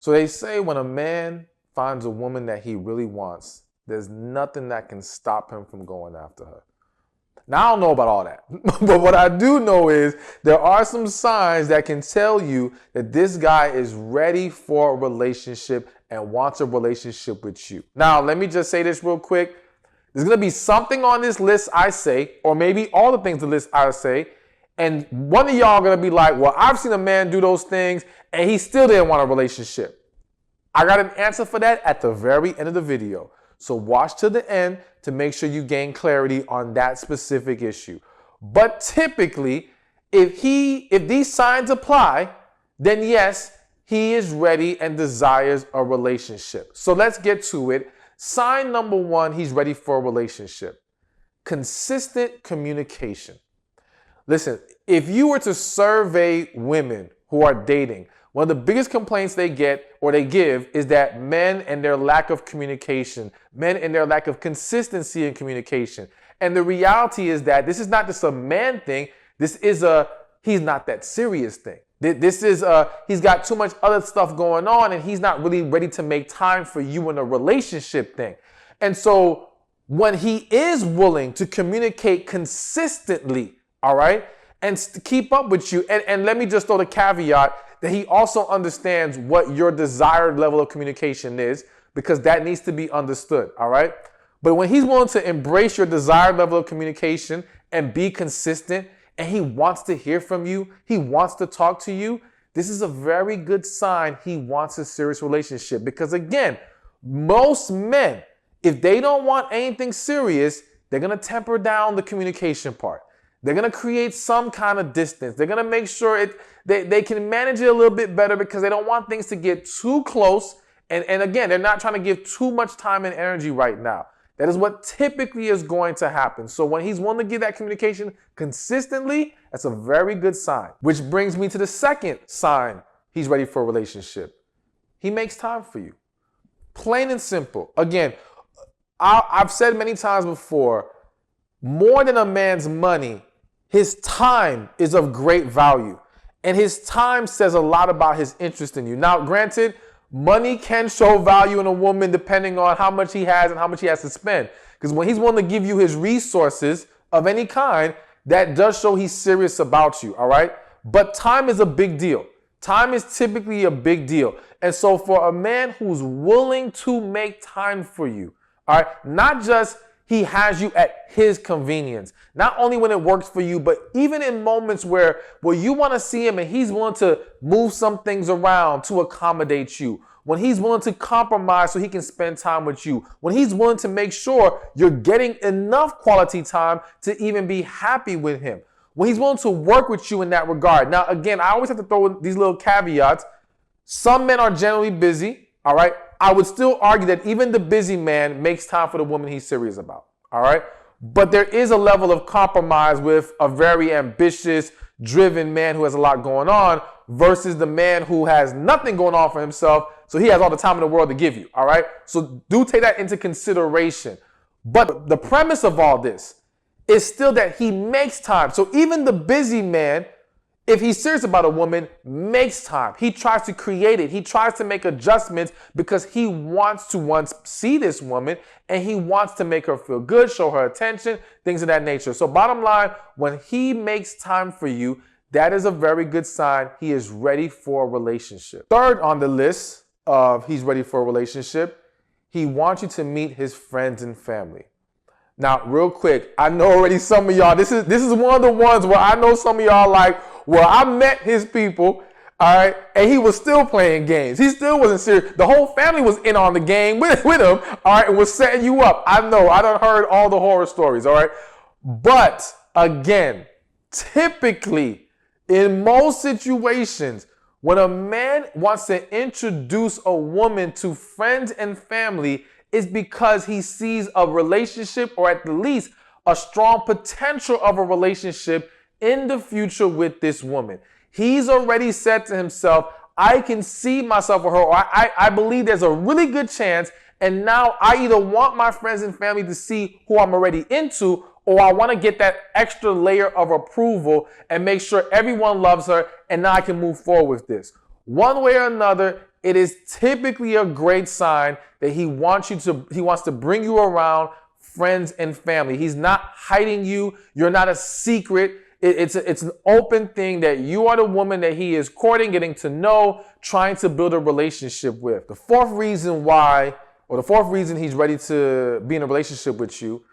So they say when a man finds a woman that he really wants, there's nothing that can stop him from going after her. Now, I don't know about all that, but what I do know is there are some signs that can tell you that this guy is ready for a relationship and wants a relationship with you. Now, let me just say this real quick. There's going to be something on this list I say, or maybe all the things on the list I say, and one of y'all going to be like, well, I've seen a man do those things and he still didn't want a relationship. I got an answer for that at the very end of the video. So watch to the end to make sure you gain clarity on that specific issue. But typically, if these signs apply, then yes, he is ready and desires a relationship. So let's get to it. Sign number one, he's ready for a relationship. Consistent communication. Listen, if you were to survey women who are dating, one of the biggest complaints they get or they give is that men and their lack of communication, men and their lack of consistency in communication. And the reality is that this is not just a man thing. This is he's not that serious thing. This is he's got too much other stuff going on and he's not really ready to make time for you in a relationship thing. And so when he is willing to communicate consistently, all right, and keep up with you, and let me just throw the caveat that he also understands what your desired level of communication is, because that needs to be understood, all right? But when he's willing to embrace your desired level of communication and be consistent, and he wants to hear from you, he wants to talk to you, this is a very good sign he wants a serious relationship. Because again, most men, if they don't want anything serious, they're going to temper down the communication part. They're going to create some kind of distance. They're going to make sure they can manage it a little bit better because they don't want things to get too close. And again, they're not trying to give too much time and energy right now. That is what typically is going to happen. So when he's willing to give that communication consistently, that's a very good sign. Which brings me to the second sign he's ready for a relationship. He makes time for you. Plain and simple. Again, I've said many times before, more than a man's money, his time is of great value. And his time says a lot about his interest in you. Now, granted, money can show value in a woman depending on how much he has and how much he has to spend. Because when he's willing to give you his resources of any kind, that does show he's serious about you, all right? But time is a big deal. Time is typically a big deal. And so for a man who's willing to make time for you, all right, not just he has you at his convenience. Not only when it works for you, but even in moments where you want to see him and he's willing to move some things around to accommodate you. When he's willing to compromise so he can spend time with you. When he's willing to make sure you're getting enough quality time to even be happy with him. When he's willing to work with you in that regard. Now, again, I always have to throw in these little caveats. Some men are generally busy, all right? I would still argue that even the busy man makes time for the woman he's serious about, all right? But there is a level of compromise with a very ambitious, driven man who has a lot going on versus the man who has nothing going on for himself, so he has all the time in the world to give you, all right? So do take that into consideration. But the premise of all this is still that he makes time. So even the busy man, if he's serious about a woman, makes time. He tries to create it. He tries to make adjustments because he wants to once see this woman and he wants to make her feel good, show her attention, things of that nature. So bottom line, when he makes time for you, that is a very good sign he is ready for a relationship. Third on the list of he's ready for a relationship, he wants you to meet his friends and family. Now, real quick, I know already some of y'all, this is one of the ones where I know some of y'all like, well, I met his people, all right, and he was still playing games. He still wasn't serious. The whole family was in on the game with him, all right, and was setting you up. I know, I done heard all the horror stories, all right? But, again, typically, in most situations, when a man wants to introduce a woman to friends and family, it's because he sees a relationship or at the least a strong potential of a relationship in the future with this woman. He's already said to himself, I can see myself with her, or I believe there's a really good chance, and now I either want my friends and family to see who I'm already into, or I want to get that extra layer of approval and make sure everyone loves her, and now I can move forward with this. One way or another, it is typically a great sign that he wants to bring you around friends and family. He's not hiding you. You're not a secret. It's an open thing that you are the woman that he is courting, getting to know, trying to build a relationship with. The fourth reason he's ready to be in a relationship with you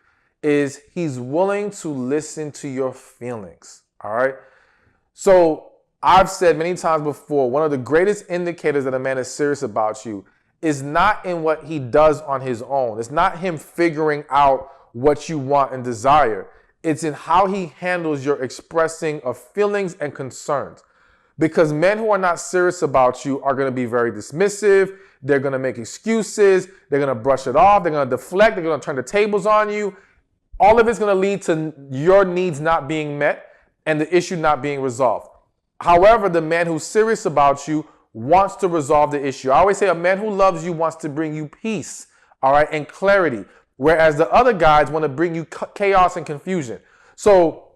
is he's willing to listen to your feelings. All right. So I've said many times before, one of the greatest indicators that a man is serious about you is not in what he does on his own. It's not him figuring out what you want and desire. It's in how he handles your expressing of feelings and concerns. Because men who are not serious about you are going to be very dismissive. They're going to make excuses. They're going to brush it off. They're going to deflect. They're going to turn the tables on you. All of it's going to lead to your needs not being met and the issue not being resolved. However, the man who's serious about you wants to resolve the issue. I always say a man who loves you wants to bring you peace, all right, and clarity, whereas the other guys want to bring you chaos and confusion. So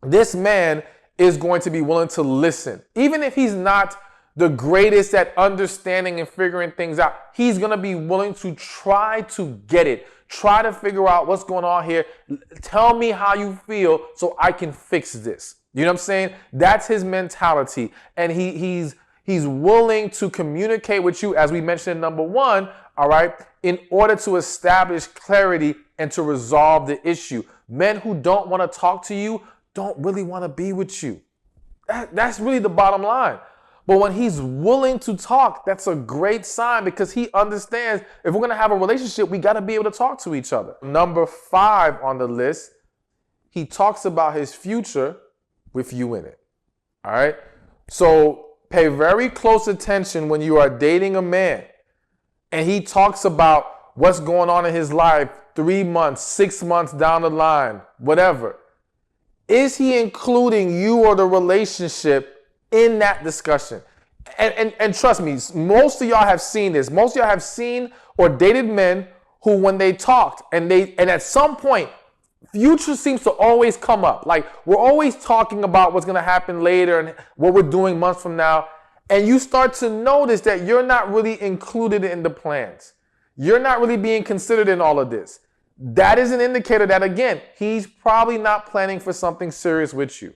this man is going to be willing to listen. Even if he's not the greatest at understanding and figuring things out, he's going to be willing to try to get it. Try to figure out what's going on here. Tell me how you feel so I can fix this. You know what I'm saying? That's his mentality. And he's willing to communicate with you, as we mentioned in number one, all right, in order to establish clarity and to resolve the issue. Men who don't want to talk to you don't really want to be with you. That's really the bottom line. But when he's willing to talk, that's a great sign, because he understands if we're going to have a relationship, we got to be able to talk to each other. Number 5 on the list, he talks about his future with you in it. All right. So pay very close attention when you are dating a man and he talks about what's going on in his life 3 months, 6 months down the line, whatever. Is he including you or the relationship in that discussion? And trust me, most of y'all have seen this. Most of y'all have seen or dated men who, when they talked and at some point, future seems to always come up. Like, we're always talking about what's going to happen later and what we're doing months from now. And you start to notice that you're not really included in the plans. You're not really being considered in all of this. That is an indicator that, again, he's probably not planning for something serious with you.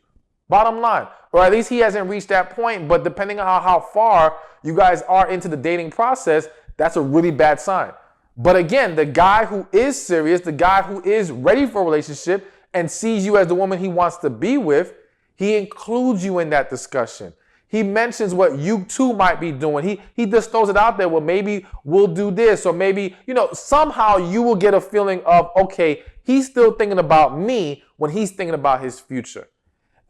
Bottom line. Or at least he hasn't reached that point. But depending on how far you guys are into the dating process, that's a really bad sign. But again, the guy who is serious, the guy who is ready for a relationship and sees you as the woman he wants to be with, he includes you in that discussion. He mentions what you too might be doing. He just throws it out there. Well, maybe we'll do this, or maybe, somehow you will get a feeling of, okay, he's still thinking about me when he's thinking about his future.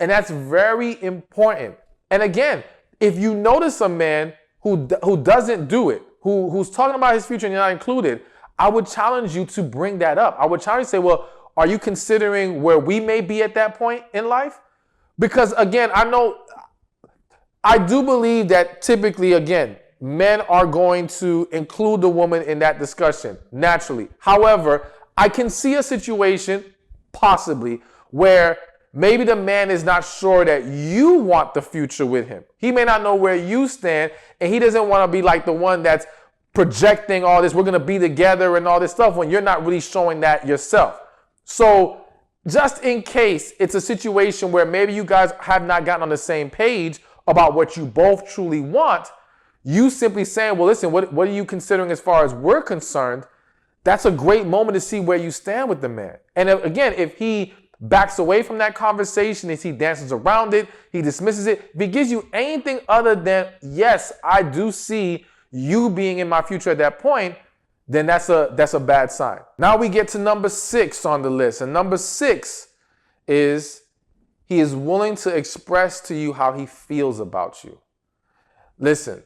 And that's very important. And again, if you notice a man who doesn't do it, who's talking about his future and you're not included, I would challenge you to bring that up. I would challenge you to say, well, are you considering where we may be at that point in life? Because again, I do believe that typically, again, men are going to include the woman in that discussion, naturally. However, I can see a situation, possibly, where maybe the man is not sure that you want the future with him. He may not know where you stand, and he doesn't want to be like the one that's projecting all this, we're going to be together and all this stuff, when you're not really showing that yourself. So just in case it's a situation where maybe you guys have not gotten on the same page about what you both truly want, you simply saying, well, listen, what are you considering as far as we're concerned? That's a great moment to see where you stand with the man. And again, if he backs away from that conversation, if he dances around it, he dismisses it, if he gives you anything other than, yes, I do see you being in my future at that point, then that's a bad sign. Now we get to number 6 on the list. And number 6 is he is willing to express to you how he feels about you. Listen,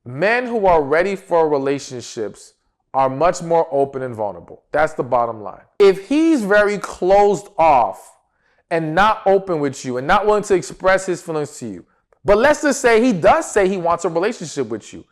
men who are ready for relationships are much more open and vulnerable. That's the bottom line. If he's very closed off and not open with you and not willing to express his feelings to you, but let's just say he does say he wants a relationship with you,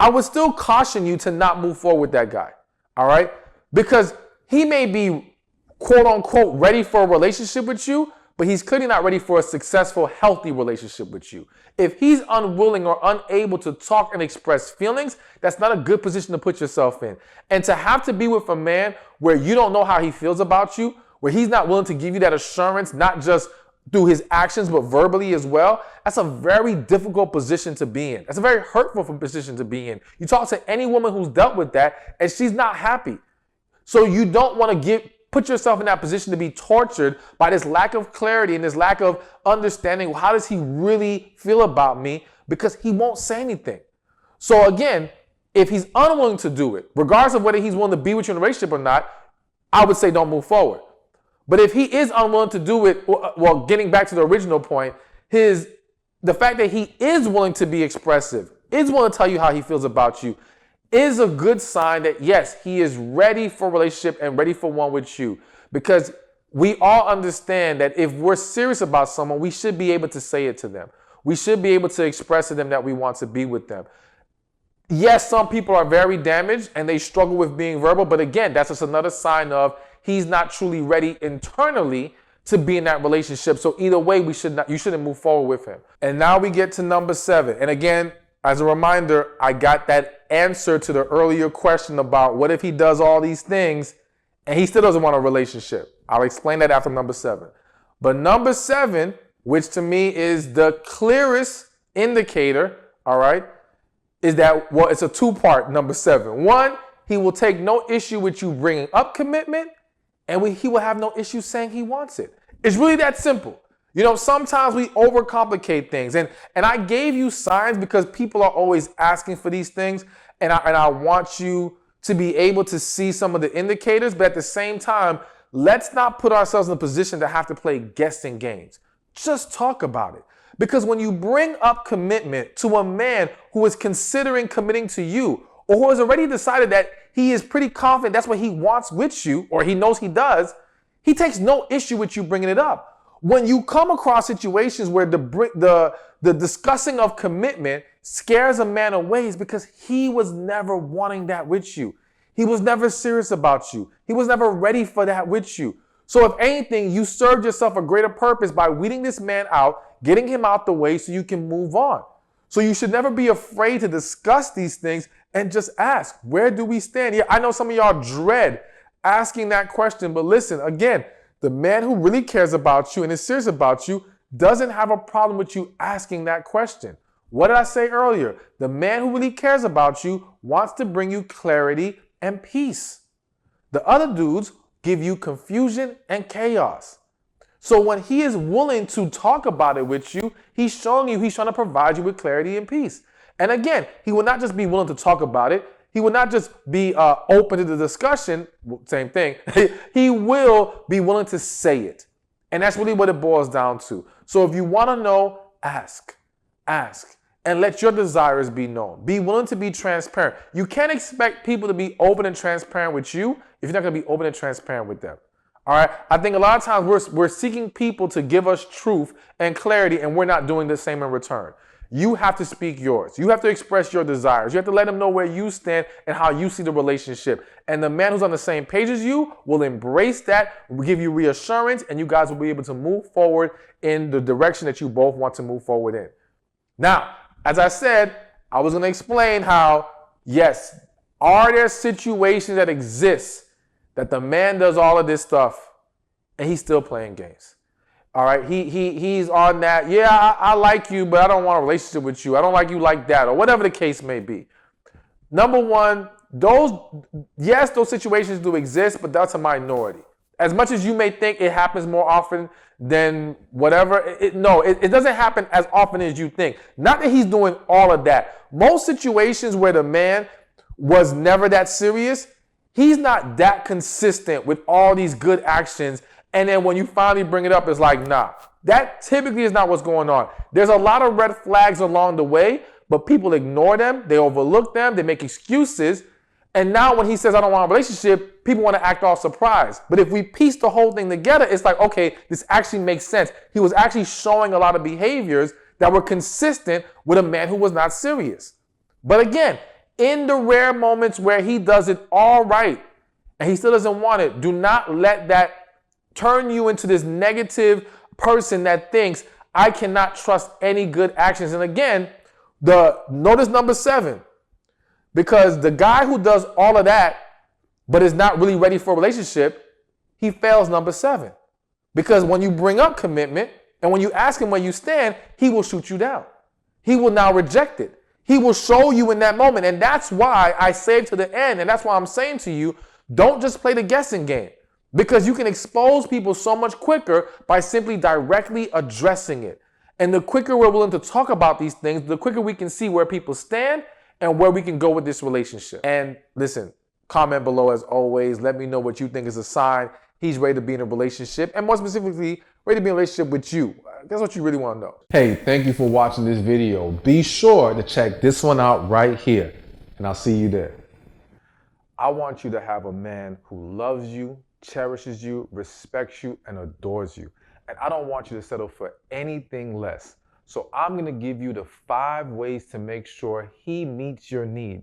I would still caution you to not move forward with that guy. All right? Because he may be quote unquote ready for a relationship with you, but he's clearly not ready for a successful, healthy relationship with you. If he's unwilling or unable to talk and express feelings, that's not a good position to put yourself in. And to have to be with a man where you don't know how he feels about you, where he's not willing to give you that assurance, not just through his actions, but verbally as well, that's a very difficult position to be in. That's a very hurtful position to be in. You talk to any woman who's dealt with that, and she's not happy. So you don't want to put yourself in that position to be tortured by this lack of clarity and this lack of understanding. How does he really feel about me? Because he won't say anything. So again, if he's unwilling to do it, regardless of whether he's willing to be with you in a relationship or not, I would say don't move forward. But if he is unwilling to do it, well, getting back to the original point, the fact that he is willing to be expressive, is willing to tell you how he feels about you, is a good sign that, yes, he is ready for a relationship and ready for one with you. Because we all understand that if we're serious about someone, we should be able to say it to them. We should be able to express to them that we want to be with them. Yes, some people are very damaged and they struggle with being verbal, but again, that's just another sign of he's not truly ready internally to be in that relationship. So either way, you shouldn't move forward with him. And now we get to number 7. And again, as a reminder, I got that answer to the earlier question about what if he does all these things and he still doesn't want a relationship. I'll explain that after number 7. But number 7, which to me is the clearest indicator, all right, is that, well, it's a 2-part number 7. 1, he will take no issue with you bringing up commitment, and he will have no issue saying he wants it. It's really that simple. You know, sometimes we overcomplicate things, and I gave you signs because people are always asking for these things, and I want you to be able to see some of the indicators, but at the same time, let's not put ourselves in a position to have to play guessing games. Just talk about it. Because when you bring up commitment to a man who is considering committing to you, or who has already decided that he is pretty confident that's what he wants with you, or he knows he does, he takes no issue with you bringing it up. When you come across situations where the discussing of commitment scares a man away, is because he was never wanting that with you. He was never serious about you. He was never ready for that with you. So if anything, you served yourself a greater purpose by weeding this man out, getting him out the way so you can move on. So you should never be afraid to discuss these things and just ask, where do we stand? Yeah, I know some of y'all dread asking that question, but listen, again, the man who really cares about you and is serious about you doesn't have a problem with you asking that question. What did I say earlier? The man who really cares about you wants to bring you clarity and peace. The other dudes give you confusion and chaos. So when he is willing to talk about it with you, he's showing you he's trying to provide you with clarity and peace. And again, he will not just be willing to talk about it. He will not just be open to the discussion, same thing. He will be willing to say it. And that's really what it boils down to. So if you want to know, ask, and let your desires be known. Be willing to be transparent. You can't expect people to be open and transparent with you if you're not going to be open and transparent with them. All right. I think a lot of times we're seeking people to give us truth and clarity, and we're not doing the same in return. You have to speak yours. You have to express your desires. You have to let them know where you stand and how you see the relationship. And the man who's on the same page as you will embrace that, will give you reassurance, and you guys will be able to move forward in the direction that you both want to move forward in. Now, as I said, I was going to explain how, yes, are there situations that exist that the man does all of this stuff and he's still playing games? All right, he's on that, yeah, I like you, but I don't want a relationship with you. I don't like you like that, or whatever the case may be. Number one, those situations do exist, but that's a minority. As much as you may think it happens more often than whatever, it doesn't happen as often as you think. Not that he's doing all of that. Most situations where the man was never that serious, he's not that consistent with all these good actions. And then when you finally bring it up, it's like, nah, that typically is not what's going on. There's a lot of red flags along the way, but people ignore them. They overlook them. They make excuses. And now when he says, I don't want a relationship, people want to act all surprised. But if we piece the whole thing together, it's like, okay, this actually makes sense. He was actually showing a lot of behaviors that were consistent with a man who was not serious. But again, in the rare moments where he does it all right and he still doesn't want it, do not let that turn you into this negative person that thinks I cannot trust any good actions. And again, notice number 7, because the guy who does all of that but is not really ready for a relationship, he fails number 7. Because when you bring up commitment and when you ask him where you stand, he will shoot you down. He will now reject it. He will show you in that moment. And that's why I saved to the end. And that's why I'm saying to you, don't just play the guessing game, because you can expose people so much quicker by simply directly addressing it. And the quicker we're willing to talk about these things, the quicker we can see where people stand and where we can go with this relationship. And listen, comment below as always. Let me know what you think is a sign he's ready to be in a relationship, and more specifically, ready to be in a relationship with you. That's what you really want to know. Hey, thank you for watching this video. Be sure to check this one out right here, and I'll see you there. I want you to have a man who loves you, cherishes you, respects you, and adores you. And I don't want you to settle for anything less. So I'm going to give you the 5 ways to make sure he meets your needs.